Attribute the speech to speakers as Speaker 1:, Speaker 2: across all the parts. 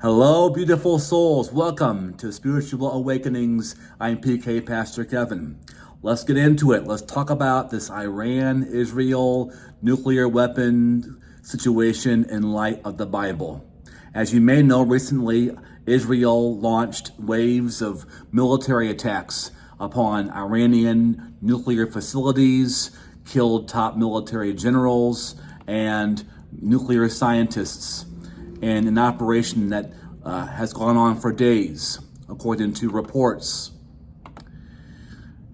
Speaker 1: Hello, beautiful souls. Welcome to Spiritual Awakenings. I'm PK Pastor Kevin. Let's get into it. Let's talk about this Iran-Israel nuclear weapon situation in light of the Bible. As you may know, recently Israel launched waves of military attacks upon Iranian nuclear facilities, killed top military generals and nuclear scientists in an operation that has gone on for days, according to reports.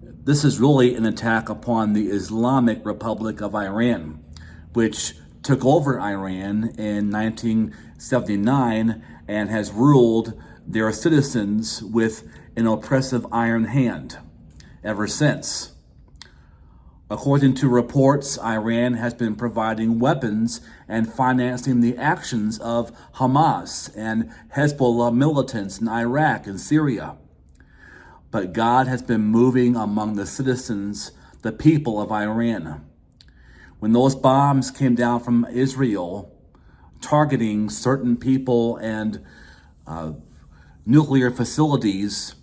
Speaker 1: This is really an attack upon the Islamic Republic of Iran, which took over Iran in 1979 and has ruled their citizens with an oppressive iron hand ever since. According to reports, Iran has been providing weapons and financing the actions of Hamas and Hezbollah militants in Iraq and Syria. But God has been moving among the citizens, the people of Iran. When those bombs came down from Israel, targeting certain people and nuclear facilities,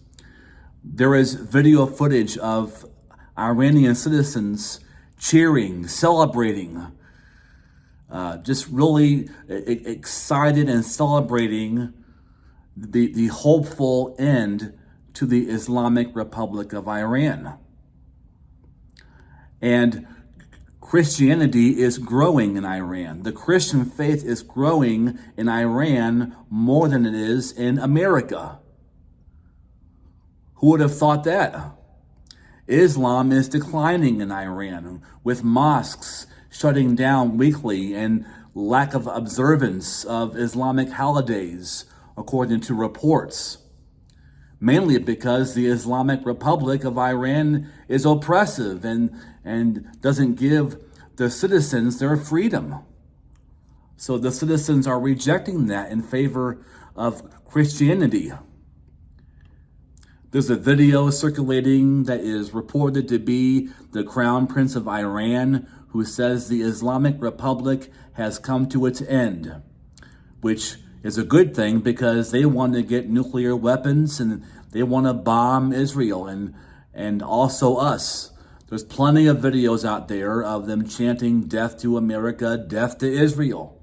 Speaker 1: there is video footage of Iranian citizens cheering, celebrating, just really excited and celebrating the hopeful end to the Islamic Republic of Iran. And Christianity is growing in Iran. The Christian faith is growing in Iran more than it is in America. Who would have thought that? Islam is declining in Iran, with mosques shutting down weekly and lack of observance of Islamic holidays, according to reports. Mainly because the Islamic Republic of Iran is oppressive and doesn't give the citizens their freedom. So the citizens are rejecting that in favor of Christianity. There's a video circulating that is reported to be the Crown Prince of Iran, who says the Islamic Republic has come to its end, which is a good thing because they want to get nuclear weapons and they want to bomb Israel and also us. There's plenty of videos out there of them chanting death to America, death to Israel.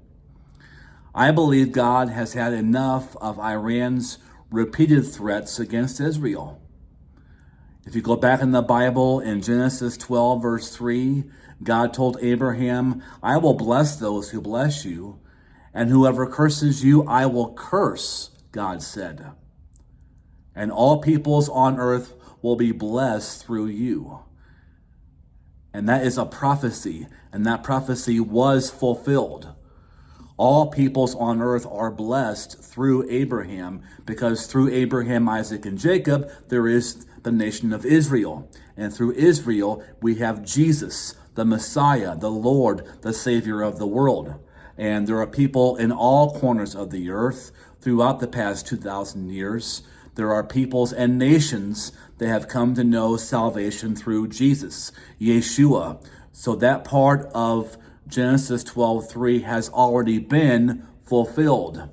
Speaker 1: I believe God has had enough of Iran's repeated threats against Israel. If you go back in the Bible, in Genesis 12, verse 3, God told Abraham, "I will bless those who bless you, and whoever curses you, I will curse," God said. "And all peoples on earth will be blessed through you." And that is a prophecy, and that prophecy was fulfilled. All peoples on earth are blessed through Abraham, because through Abraham, Isaac, and Jacob, there is the nation of Israel. And through Israel, we have Jesus, the Messiah, the Lord, the Savior of the world. And there are people in all corners of the earth throughout the past 2,000 years. There are peoples and nations that have come to know salvation through Jesus, Yeshua. So that part of Genesis 12:3 has already been fulfilled.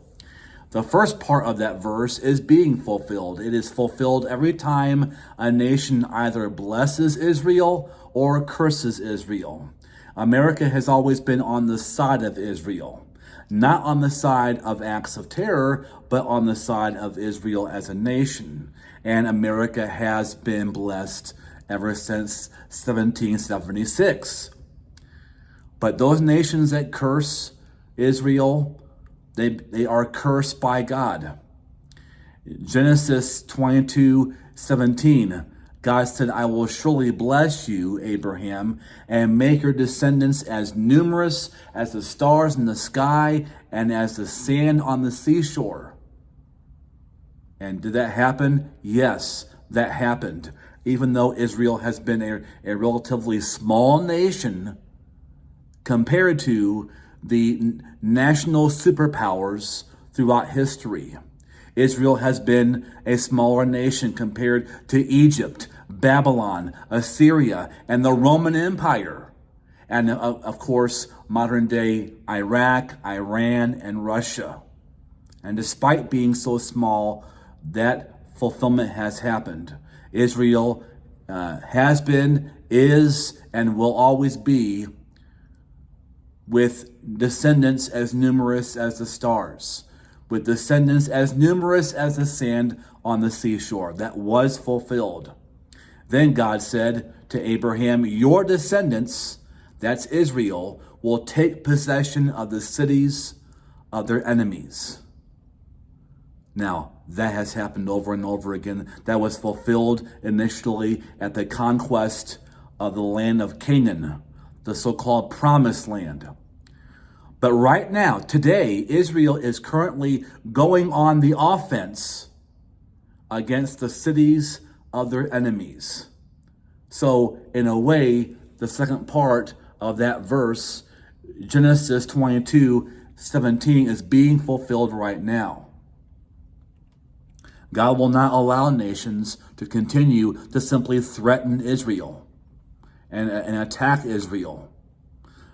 Speaker 1: The first part of that verse is being fulfilled. It is fulfilled every time a nation either blesses Israel or curses Israel. America has always been on the side of Israel, not on the side of acts of terror, but on the side of Israel as a nation. And America has been blessed ever since 1776. But those nations that curse Israel, they are cursed by God. Genesis 22:17, God said, "I will surely bless you, Abraham, and make your descendants as numerous as the stars in the sky and as the sand on the seashore." And did that happen? Yes, that happened. Even though Israel has been a relatively small nation compared to the national superpowers throughout history. Israel has been a smaller nation compared to Egypt, Babylon, Assyria, and the Roman Empire. And of course, modern day Iraq, Iran, and Russia. And despite being so small, that fulfillment has happened. Israel has been, is, and will always be with descendants as numerous as the stars, with descendants as numerous as the sand on the seashore. That was fulfilled. Then God said to Abraham, your descendants, that's Israel, will take possession of the cities of their enemies. Now, that has happened over and over again. That was fulfilled initially at the conquest of the land of Canaan, the so-called promised land. But right now, today, Israel is currently going on the offense against the cities of their enemies. So, in a way, the second part of that verse, Genesis 22:17, is being fulfilled right now. God will not allow nations to continue to simply threaten Israel and attack Israel.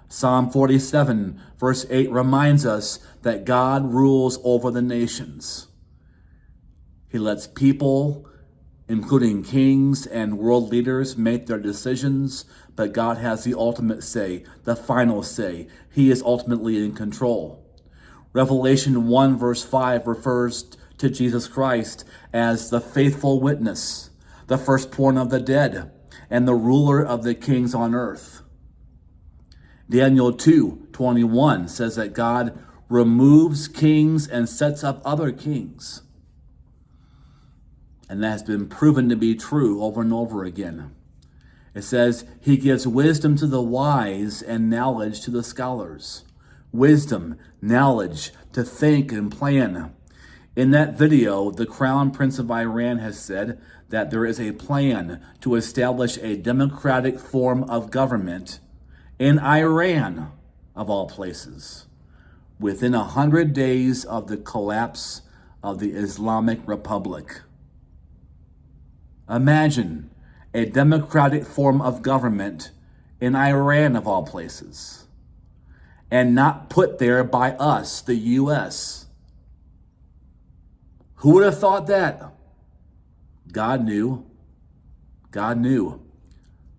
Speaker 1: Psalm 47, verse 8 reminds us that God rules over the nations. He lets people, including kings and world leaders, make their decisions, but God has the ultimate say, the final say. He is ultimately in control. Revelation 1, verse 5 refers to Jesus Christ as the faithful witness, the firstborn of the dead, and the ruler of the kings on earth. Daniel 2:21 says that God removes kings and sets up other kings. And that has been proven to be true over and over again. It says he gives wisdom to the wise and knowledge to the scholars. Wisdom, knowledge, to think and plan. In that video, the Crown Prince of Iran has said that there is a plan to establish a democratic form of government in Iran, of all places, within 100 days of the collapse of the Islamic Republic. Imagine a democratic form of government in Iran, of all places, and not put there by us, the U.S. Who would have thought that? God knew. God knew.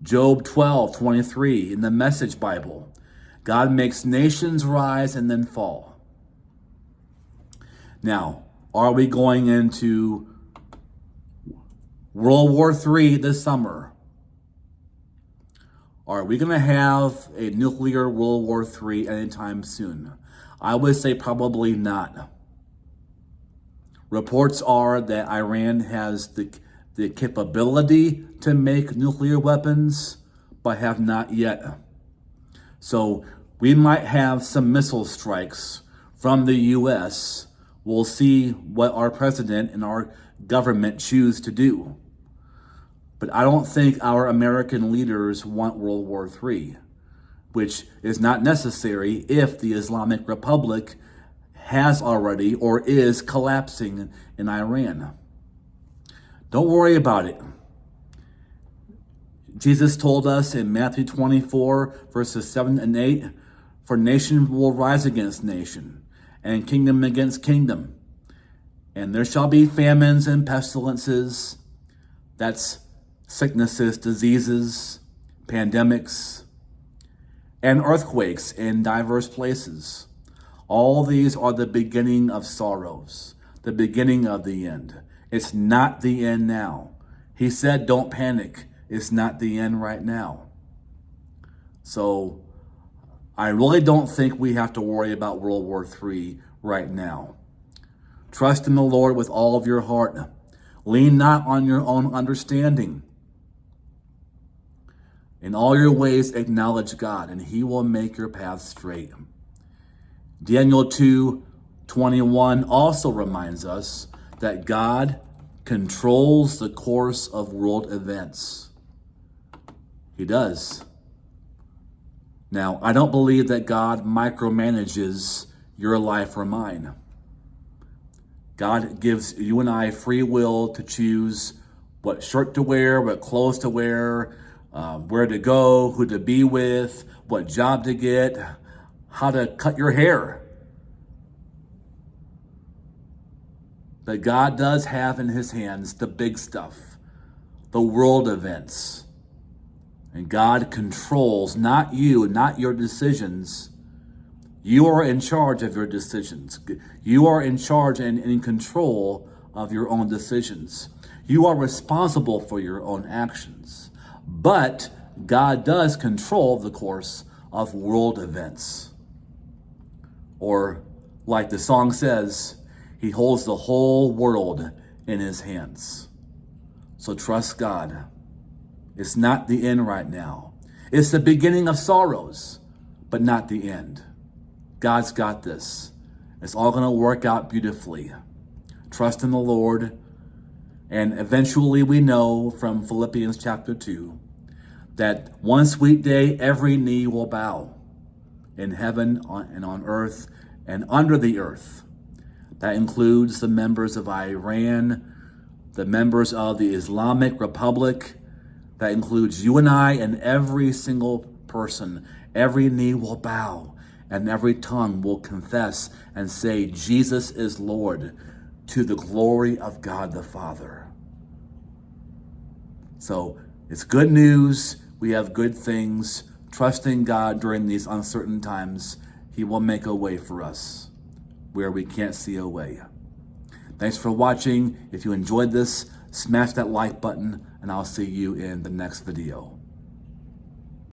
Speaker 1: Job 12:23 in the Message Bible. God makes nations rise and then fall. Now, are we going into World War III this summer? Are we going to have a nuclear World War III anytime soon? I would say probably not. Reports are that Iran has the capability to make nuclear weapons, but have not yet. So we might have some missile strikes from the U.S. We'll see what our president and our government choose to do. But I don't think our American leaders want World War III, which is not necessary if the Islamic Republic has already or is collapsing in Iran. Don't worry about it. Jesus told us in Matthew 24, verses 7 and 8, for nation will rise against nation, and kingdom against kingdom. And there shall be famines and pestilences, that's sicknesses, diseases, pandemics, and earthquakes in diverse places. All these are the beginning of sorrows, the beginning of the end. It's not the end now. He said, don't panic. It's not the end right now. So I really don't think we have to worry about World War III right now. Trust in the Lord with all of your heart. Lean not on your own understanding. In all your ways acknowledge God, and he will make your path straight. Daniel 2:21 also reminds us that God controls the course of world events. He does. Now, I don't believe that God micromanages your life or mine. God gives you and I free will to choose what shirt to wear, what clothes to wear, where to go, who to be with, what job to get, how to cut your hair. But God does have in his hands the big stuff, the world events. And God controls, not you, not your decisions. You are in charge of your decisions. You are in charge and in control of your own decisions. You are responsible for your own actions. But God does control the course of world events. Or, like the song says, he holds the whole world in his hands. So trust God. It's not the end right now. It's the beginning of sorrows, but not the end. God's got this. It's all going to work out beautifully. Trust in the Lord. And eventually we know from Philippians chapter 2 that one sweet day every knee will bow in heaven and on earth and under the earth. That includes the members of Iran, the members of the Islamic Republic. That includes you and I and every single person. Every knee will bow and every tongue will confess and say, Jesus is Lord, to the glory of God the Father. So it's good news. We have good things. Trusting God during these uncertain times, he will make a way for us where we can't see a way. Thanks for watching. If you enjoyed this, smash that like button, and I'll see you in the next video.